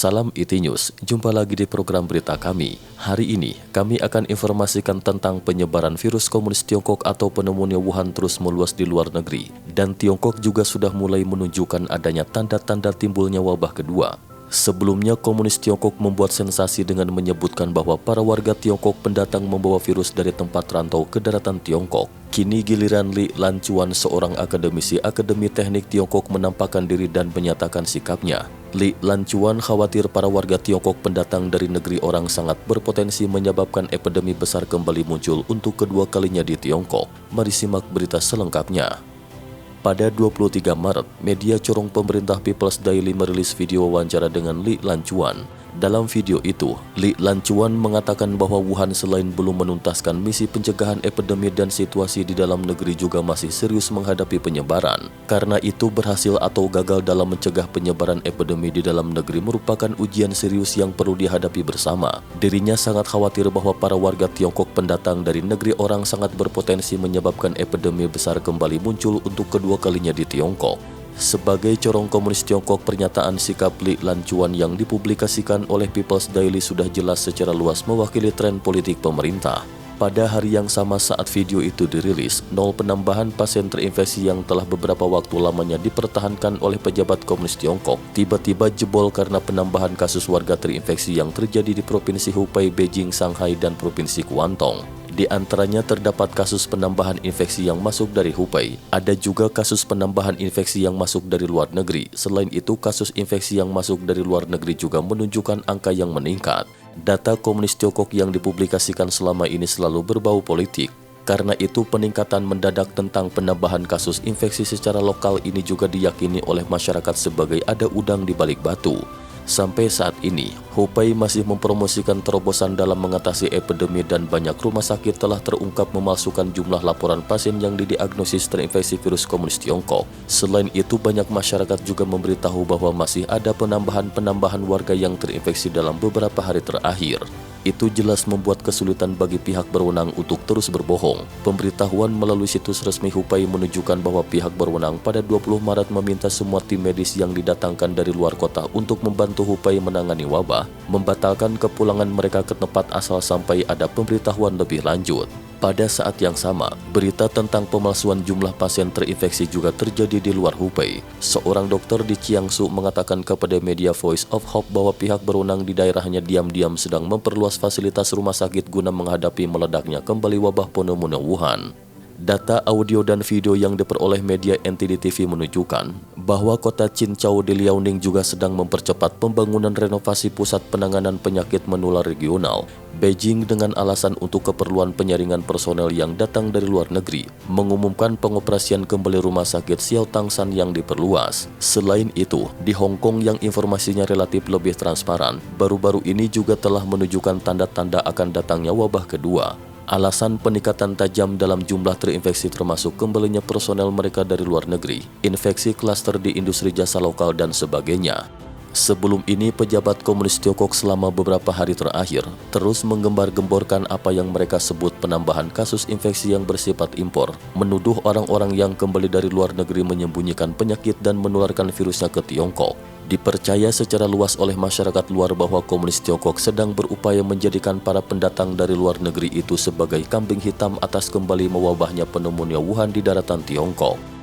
Salam IT News, jumpa lagi di program berita kami. Hari ini, kami akan informasikan tentang penyebaran virus komunis Tiongkok atau pneumonia Wuhan terus meluas di luar negeri. Dan Tiongkok juga sudah mulai menunjukkan adanya tanda-tanda timbulnya wabah kedua. Sebelumnya, komunis Tiongkok membuat sensasi dengan menyebutkan bahwa para warga Tiongkok pendatang membawa virus dari tempat rantau ke daratan Tiongkok. Kini giliran Li Lanchuan, seorang akademisi Akademi Teknik Tiongkok, menampakkan diri dan menyatakan sikapnya. Li Lanchuan khawatir para warga Tiongkok pendatang dari negeri orang sangat berpotensi menyebabkan epidemi besar kembali muncul untuk kedua kalinya di Tiongkok. Mari simak berita selengkapnya. Pada 23 Maret, media corong pemerintah People's Daily merilis video wawancara dengan Li Lanchuan. Dalam video itu, Li Lanchuan mengatakan bahwa Wuhan selain belum menuntaskan misi pencegahan epidemi dan situasi di dalam negeri juga masih serius menghadapi penyebaran. Karena itu, berhasil atau gagal dalam mencegah penyebaran epidemi di dalam negeri merupakan ujian serius yang perlu dihadapi bersama. Dirinya sangat khawatir bahwa para warga Tiongkok pendatang dari negeri orang sangat berpotensi menyebabkan epidemi besar kembali muncul untuk kedua kalinya di Tiongkok. Sebagai corong komunis Tiongkok, pernyataan sikap Li Lanchuan yang dipublikasikan oleh People's Daily sudah jelas secara luas mewakili tren politik pemerintah. Pada hari yang sama saat video itu dirilis, 0 penambahan pasien terinfeksi yang telah beberapa waktu lamanya dipertahankan oleh pejabat komunis Tiongkok tiba-tiba jebol karena penambahan kasus warga terinfeksi yang terjadi di Provinsi Hubei, Beijing, Shanghai, dan Provinsi Guangdong. Di antaranya terdapat kasus penambahan infeksi yang masuk dari Hubei. Ada juga kasus penambahan infeksi yang masuk dari luar negeri. Selain itu, kasus infeksi yang masuk dari luar negeri juga menunjukkan angka yang meningkat. Data komunis Tiongkok yang dipublikasikan selama ini selalu berbau politik. Karena itu, peningkatan mendadak tentang penambahan kasus infeksi secara lokal ini juga diyakini oleh masyarakat sebagai ada udang di balik batu. Sampai saat ini, Hubei masih mempromosikan terobosan dalam mengatasi epidemi dan banyak rumah sakit telah terungkap memalsukan jumlah laporan pasien yang didiagnosis terinfeksi virus komunis Tiongkok. Selain itu, banyak masyarakat juga memberitahu bahwa masih ada penambahan warga yang terinfeksi dalam beberapa hari terakhir. Itu jelas membuat kesulitan bagi pihak berwenang untuk terus berbohong. Pemberitahuan melalui situs resmi Hubei menunjukkan bahwa pihak berwenang pada 20 Maret meminta semua tim medis yang didatangkan dari luar kota untuk membantu Hubei menangani wabah, membatalkan kepulangan mereka ke tempat asal sampai ada pemberitahuan lebih lanjut. Pada saat yang sama, berita tentang pemalsuan jumlah pasien terinfeksi juga terjadi di luar Hubei. Seorang dokter di Jiangsu mengatakan kepada media Voice of Hope bahwa pihak berwenang di daerahnya diam-diam sedang memperluas fasilitas rumah sakit guna menghadapi meledaknya kembali wabah pneumonia Wuhan. Data audio dan video yang diperoleh media NTD TV menunjukkan bahwa kota Qinzhou di Liaoning juga sedang mempercepat pembangunan renovasi pusat penanganan penyakit menular regional. Beijing dengan alasan untuk keperluan penyaringan personel yang datang dari luar negeri, mengumumkan pengoperasian kembali rumah sakit Xiao Tangshan yang diperluas. Selain itu, di Hong Kong yang informasinya relatif lebih transparan, baru-baru ini juga telah menunjukkan tanda-tanda akan datangnya wabah kedua. Alasan peningkatan tajam dalam jumlah terinfeksi termasuk kembalinya personel mereka dari luar negeri, infeksi klaster di industri jasa lokal, dan sebagainya. Sebelum ini, pejabat komunis Tiongkok selama beberapa hari terakhir terus menggembar-gemborkan apa yang mereka sebut penambahan kasus infeksi yang bersifat impor, menuduh orang-orang yang kembali dari luar negeri menyembunyikan penyakit dan menularkan virusnya ke Tiongkok. Dipercaya secara luas oleh masyarakat luar bahwa komunis Tiongkok sedang berupaya menjadikan para pendatang dari luar negeri itu sebagai kambing hitam atas kembali mewabahnya pneumonia Wuhan di daratan Tiongkok.